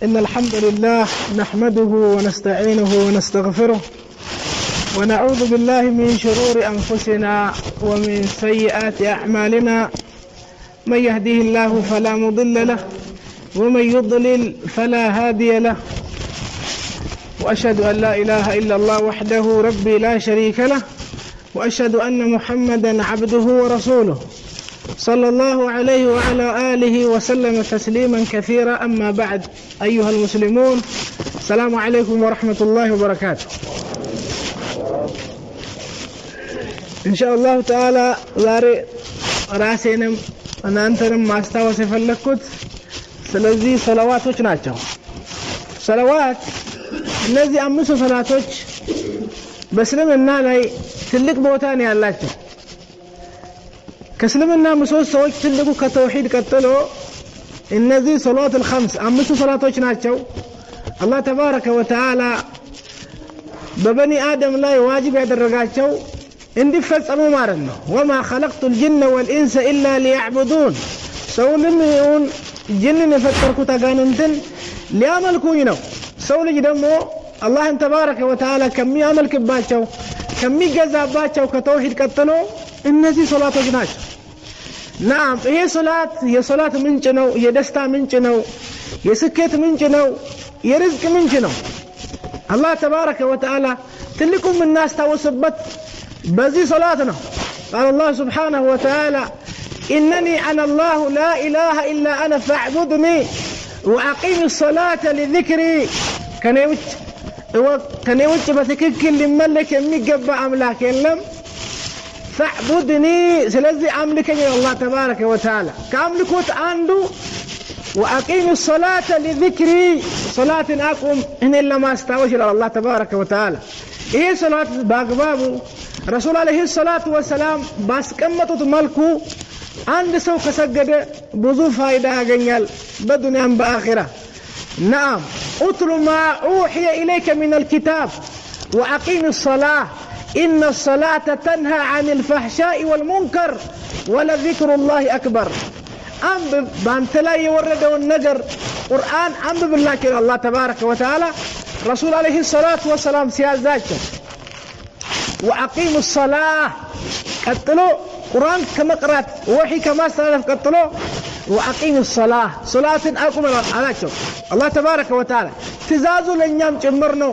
إن الحمد لله نحمده ونستعينه ونستغفره ونعوذ بالله من شرور أنفسنا ومن سيئات أعمالنا من يهديه الله فلا مضل له ومن يضلل فلا هادي له وأشهد أن لا إله إلا الله وحده ربي لا شريك له وأشهد أن محمدا عبده ورسوله صلى الله عليه وعلى آله وسلم تسليما كثيرا. أما بعد أيها المسلمون السلام عليكم ورحمة الله وبركاته. إن شاء الله تعالى ዛሬ ራሴንም እናንተንም ማስታወስ የፈለኩት ስለዚህ ሰላዋቶች ናቸው። ሰላዋት እነዚህ አምስቱ ሰላቶች በእስልምና ላይ ትልቅ ቦታ ነው ያላቸው። ከእስልምና ምሰሶዎች ትልቁ ከተውሂድ ቀጥሎ እነዚህ ሶላት الخمس አምስቱ ሰላቶች ናቸው። አላህ ተባረከ ወተዓላ በበኒ አደም ላይ ዋጅብ ያደረጋቸው እንዲፈጸሙ ማለት ነው። ወማ خلقت الجن والانس الا ليعبدون ሰውንም ይሁን ጅንን የፈጠርኩት አጋንንትን ሊያመልኩኝ ነው። ሰው ልጅ ደግሞ አላህን ተባረከ ወተዓላ ከሚያመልክባቸው ከሚገዛባቸው ከተውሂድ ቀጥሎ እነዚህ ሶላቶች ናቸው። ናም ይሄ ሶላት የሶላት ምንጭ ነው፣ የደስታ ምንጭ ነው፣ የስኬት ምንጭ ነው፣ የርዝቅ ምንጭ ነው። አላህ ተባረከ ወተዓላ ትልቁም እናስታውስበት በዚህ ሶላት ነው። قال الله سبحانه وتعالى إنني أنا الله لا إله إلا أنا فاعبدني وأقيم الصلاة لذكري كان يوجه بتككل لملك يميقبع أملاك يلم فاعبدني سلزي أملكني الله تبارك وتعالى كأملكوت عنده وأقيم الصلاة لذكري صلاة أقوم إن إلا ما استوش إلى الله تبارك وتعالى. إيه صلاة باقبابه رسول عليه الصلاة والسلام بس كمتو تملكو عند سوق سجد بذو فايدة أغنيال بدنيا بآخرة. نعم اتل ما أوحي إليك من الكتاب وأقيم الصلاة إن الصلاة تنهى عن الفحشاء والمنكر ولذكر الله أكبر. أم بانتلا يورد والنجر قرآن أم بالله كده الله تبارك وتعالى رسول عليه الصلاة والسلام سيازاك وأقيم الصلاة قتلوا قرآن كما قرأت وحي كما استعرف قتلوا وأقيم الصلاة صلاة أقوم عليكم الله تبارك وتعالى تزازوا لنيام جمرنو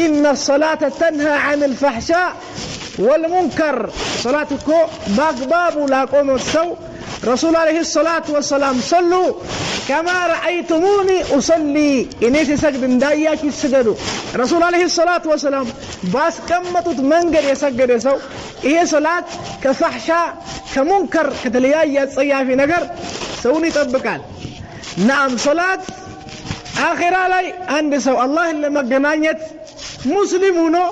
إن الصلاة تنهى عن الفحشاء والمنكر صلاتكو باقباب لا قوم السو رسول عليه الصلاة والسلام صلوا كما رأيتموني أصلي إني تسجد داياك السجدوا رسول عليه الصلاة والسلام باس كمتت منقر يسجد يسو إيه صلاة كفحشاء كمنكر كتليايات صيافي نقر سوني طبقال. نعم صلاة آخر علي عند سو الله اللي مقنانيت مسلمونو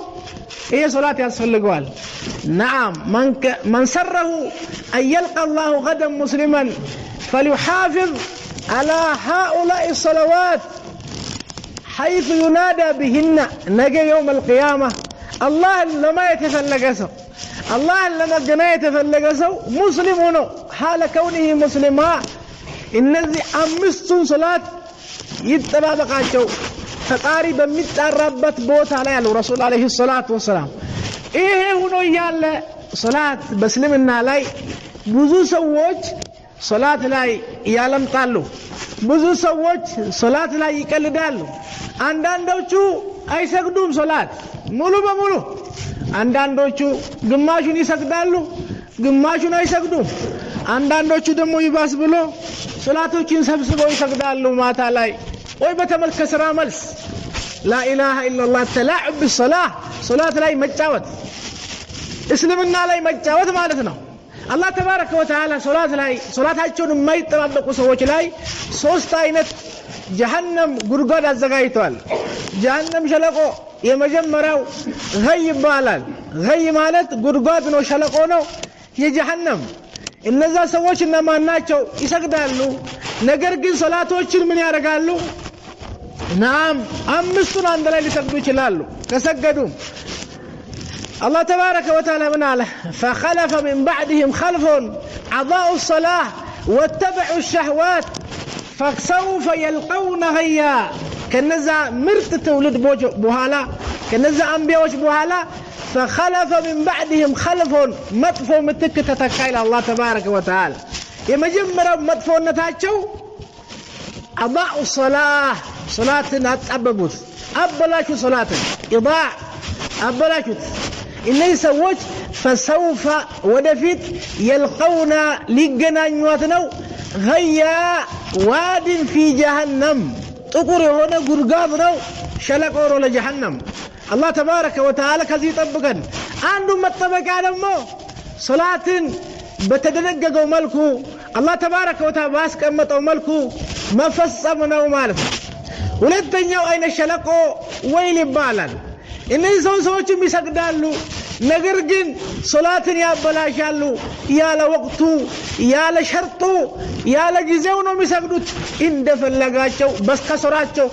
هي صلاة يصلقوال. نعم من سره أن يلقى الله غدا مسلما فليحافظ على هؤلاء الصلوات حيث ينادى بهن نجي يوم القيامة. الله لما يتفلقسه الله لما جنا يتفلقسه مسلمونو حال كونه مسلما الذي أمستون صلاة يتبابقاتشو ፈጣሪ በሚጣራበት ቦታ ላይ ያለው ረሱል አለይሂ ሰላቱ ወሰለም ይሄ ሆኖ ያለ ሶላት በእስልምና ላይ ብዙ ሰዎች ሶላት ላይ ያለምጣሉ፣ ብዙ ሰዎች ሶላት ላይ ይቀልዳሉ። አንዳንዶቹ አይሰግዱም ሶላት ሙሉ በሙሉ፣ አንዳንዶቹ ግማሹን ይሰግዳሉ፣ ግማሹን አይሰግዱም። አንዳንዶቹ ደግሞ ይባስ ብሎ ሶላቶችን ሰብስበው ይሰግዳሉ ማታ ላይ ወይ በተመልከ ስራ መልስ لا إله إلا الله تلاعب بالصلاة صلاة لا مجاوت اسلمنا لا مجاوت مالتنا الله تبارك وتعالى صلاة هاتشون ما يتطبقوا سووች ላይ ሶስት አይነት جهنم ጉድጓድ አዘጋጅቷል። جهنم ሸለቆ የመጀመሪያው غይ ይባላል። غይ ማለት ጉድጓድ ነው፣ ሸለቆ ነው የጀሃነም። እነዛ ሰዎች እነማን ናቸው? ይሰግዳሉ፣ ነገር ግን ሶላቶችን ምን ያደርጋሉ? نعم أمستون عند الله يسجدوا يشلالو كسجدوا. الله تبارك وتعالى من على فخلف من بعدهم خلف أضاعوا الصلاة واتبعوا الشهوات فسوف يلقون غيا كنزا مرت تولد بوهالا كنزا أنبياء بوهالا فخلف من بعدهم خلف مطفو متك تتكايل الله تبارك وتعالى يمجمر مطفو نتاچو أضاعوا الصلاة صلاة أتعببوت أبلاشوا صلاة إضاع أبلاشوا إنه يسوج فسوف ودفت يلقون لقنا نواتنو غيا واد في جهنم تقول هنا قرقاضنو شلقوا لجهنم الله تبارك وتعالى كذي طبقا عندهم مطبق على مو صلاة بتدنققوا ملكو الله تبارك وتعالى باسك أمتوا ملكو ما فصمناه مالك ولدنيو أين شلقوا ويل بالان إنه سوچ بيسقدالو نغرجن صلاة يا بلاشالو يا لوقتو يا لشرطو يا لجزاو نو بيسقدوت إن فلغاچو بس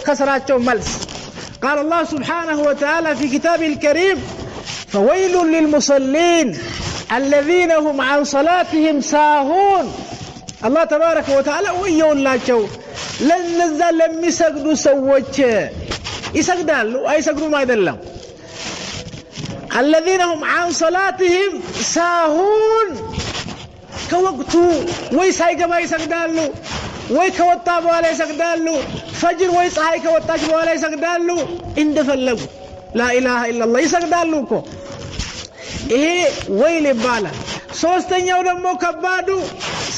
كسراچو ملس قال الله سبحانه وتعالى في كتابه الكريم فويل للمصلين الذين هم عن صلاتهم ساهون الله تبارك وتعالى ويولاچو لنذا لم يسجدوا سوچ يسجدالو اي يسجدوا ما يدلم الذين هم عن صلاتهم ساهون كوقتو وي سايغبا يسجدالو وي كوطا بوالا يسجدالو فجر وي صحاي كوطاش بوالا يسجدالو اندفلغو لا اله الا الله يسجدالو كو ايه ويل يبالال ሶስተኛው ደግሞ ከባዱ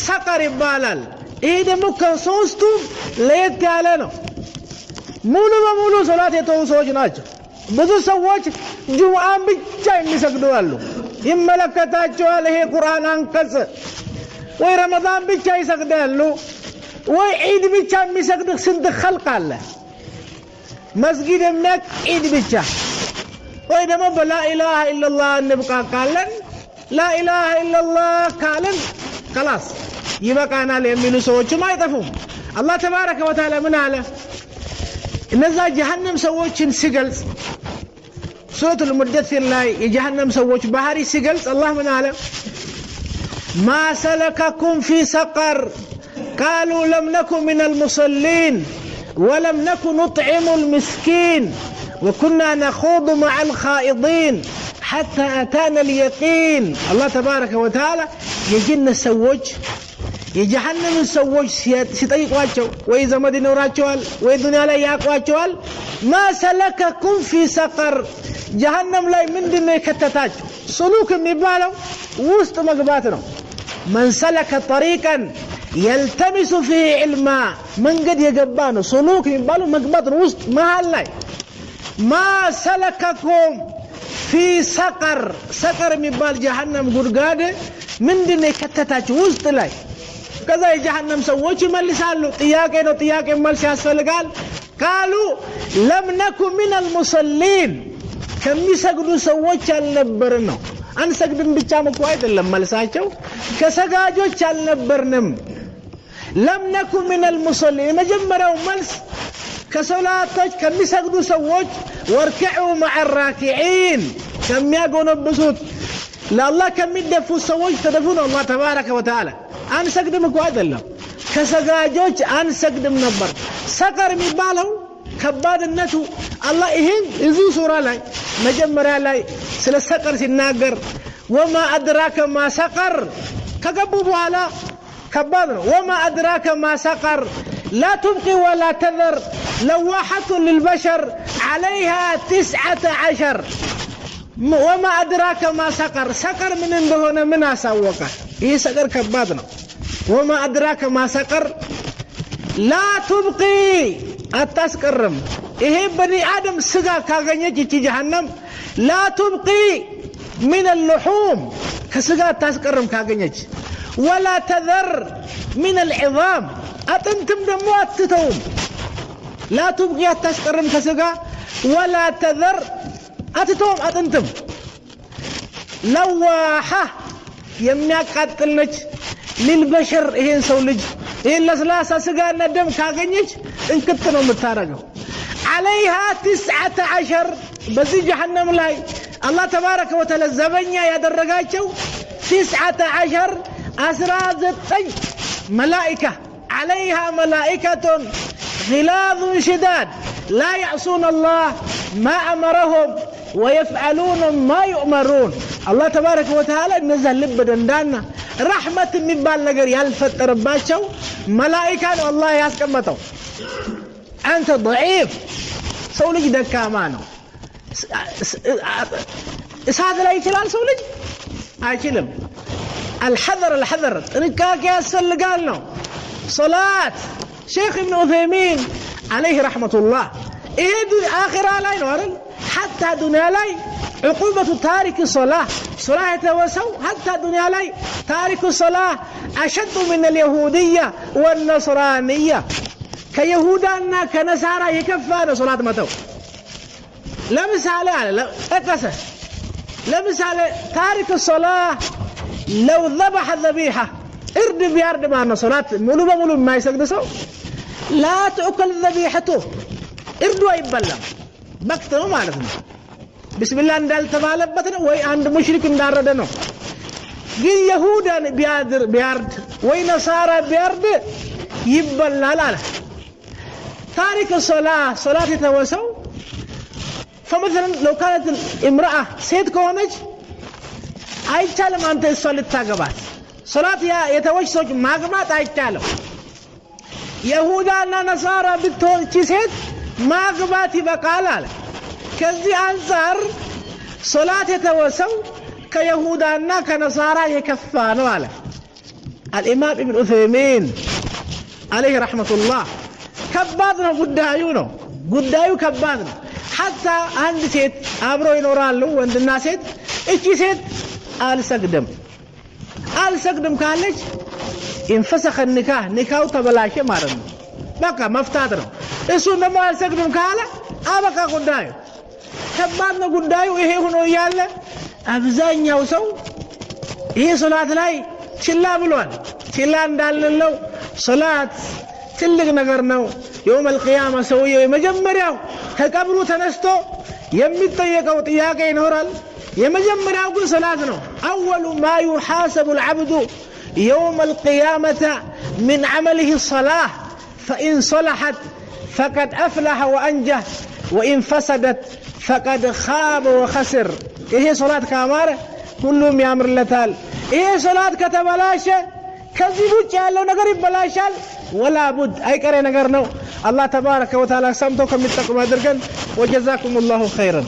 ሰቀር ይባላል ይሄ ደግሞ ከሶስቱ ለየት ያለ ነው ሙሉ በሙሉ ሶላት የተው ሰዎች ናቸው ብዙ ሰዎች ጁምዓን ብቻ የሚሰግዱ አሉ ይመለከታቸዋል ይሄ ቁርአን አንቀጽ ወይ ረመዳን ብቻ ይሰግዳሉ ወይ ዒድ ብቻ የሚሰግድ ስንት خلق አለ መስጊድ የሚያክ ዒድ ብቻ ወይ ደግሞ በላ ኢላሃ ኢላላህ እንብቃቃለን لا إله إلا الله كالن خلاص يبقانا ليمينو سوچ ما يطفوم الله تبارك وتعالى من على እነዛ جهنم سوچن ሲገልጽ سورة المدثر ላይ የጀሃነም ሰዎች ባህሪ ሲገልጽ الله من على ما سلككم في سقر قالوا لم نكن من المصلين ولم نكن نطعم المسكين وكنا نخوض مع الخائضين حتى أتانا اليقين الله تبارك وتعالى يجينا السوج يجهنم السوج سيطيقواቸው ወይ ዘመድ ይኖራቸዋል ወይ ዱንያ ላይ ያቋቸዋል ما سلككم في سقر جهنم ላይ ምንድነው የከተታችሁ ሱሉክ የሚባለው ውስጥ መግባት ነው من سلك طريقا يلتمس فيه علما መንገድ የገባ ነው ሱሉክ የሚባለው መግባት ነው ውስጥ መሃል ላይ ما سلككم في سقر የሚባል جهنم ጉድጓድ ምንድነው የከተታችሁ ውስጥ ላይ ከዛ የጀሃነም ሰዎች ይመልሳሉ ጥያቄ ነው ጥያቄ መልስ ያስፈልጋል قالوا لم نكن من المصلين ከሚሰግዱ ሰዎች አልነበርን ነው አንሰግድም ብቻ መኩ አይደለም መልሳቸው ከሰጋጆች አልነበርንም لم نكن من المصلين መጀመሪያው መልስ كسولاتك كميسجدوا سووج واركعوا مع الراكعين كم يغنبسوت لا الله كم يدفوا سووج تدفون الله تبارك وتعالى أنا سجدمك አይደለም ከሰጋጆች አንሰግድም ነበር ሰቀር የሚባለው ከባድነቱ አላህ ይሄን እዚህ ሱራ ላይ መጀመሪያ ላይ ስለ ሰቀር ሲናገር وما أدراك ما سقر ከገቡ በኋላ ከባድ ነው وما أدراك ما سقر لا تبقي ولا تذر لواحة للبشر عليها 19 وما أدراك ما سقر سقر من እንደሆነ ምን አሳወቀ ይሄ ሰቀር ከባድ ነው وما أدراك ما سقر لا تبقي አታስቀርም ይሄ በኒ አደም ስጋ ካገኘች እቺ جهنم لا تبقي من اللحوم ከስጋ አታስቀርም ካገኘች ولا تذر من العظام أتنتم دمو أتتوم لا تبقي أتسقرم كسقا ولا تذر أتتوم أتنتم لواحة يمناك قتلنج للبشر إهين سولج إهين لسلاسة سقا ندم كاغنيج انكتنوا متارقوا عليها 19 بزي جهنم لاي الله تبارك وتعالى الزبنيا يدرقاتشو 19 ملائكة عليها ملائكة غلاظ شداد لا يعصون الله ما أمرهم ويفعلون ما يؤمرون الله تبارك وتعالى نزل لب دندانا رحمة من بالنجر يالفتر باشو ملائكة الله ياسكمتو أنت ضعيف سولج دكامانو هذا لا يتلال سولج أكلم الحذر ركاك ياسل قالنا صلاة شيخ ابن عثيمين عليه رحمة الله إيه آخر لا ينورن حتى دنيا لاي عقوبة تارك الصلاة صلاة يتوسوا حتى دنيا لاي تارك الصلاة أشد من اليهودية والنصرانية كيهودنا كنصارى يكفان صلاة متو لا مثال لا أكسر لا مثال تارك الصلاة لو ذبح الذبيحة ارد بيارد معنا صلاة مولو ما يسقدسوا لا تأكل ذبيحته اردوا يبلغ بكتنو مالتنا بسم الله اندال تبالبتنا وي عند مشرك انداردنو ግን يهودان بيارد وي نصارى بيارد يبلغ لا تارك صلاة يتوسوا فمثلا لو كانت امرأة سيد كونج አይቻልም አንተ እሷን ልታገባት ሶላት የተወሰች ማግባት አይቻልም ይሁዳና ነሳራ ብትሆን ሴት ማግባት ይበቃል አለ ከዚህ አንፃር ሶላት የተወሰው ከይሁዳና ከነሳራ የከፋ ነው አለ الامام ابن عثيمين عليه رحمه الله ከባድ ነው ጉዳዩ ከባድ ነው حتى አንድ ሴት አብረው ይኖራሉ ወንድና ሴት እቺ ሴት አልሰግድም ካለች انفسخ النكاح نكاحው ተበላሸ ማለት ነው በቃ መፍታት ነው እሱ ደግሞ አልሰግድም ካለ አበቃ ጉዳዩ ከባድ ነው ጉዳዩ ይሄ ሆኖ ያለ አብዛኛው ሰው ይሄ ሶላት ላይ ችላ ብሏል ችላ እንዳልለው ሶላት ትልቅ ነገር ነው يوم القيامه ሰውየው የመጀመሪያው ከቀብሩ ተነስቶ የሚጠየቀው ጥያቄ ይኖራል የመጀመሪያው ግን ሶላት ነው اول ما يحاسب العبد يوم القيامه من عمله الصلاه فان صلحت فقد افلح وانجح وان فسدت فقد خاب وخسر ይሄ ሶላት ካማረ ሁሉም ያምርለታል ይሄ ሶላት ከተበላሸ ከዚህ ውጭ ያለው ነገር ይበላሻል ولا بد አይቀሬ ነገር ነው አላህ ተባረከ ወተዓላ ሰምቶ ከሚጠቅሙ አድርገን وجزاكم الله خيرا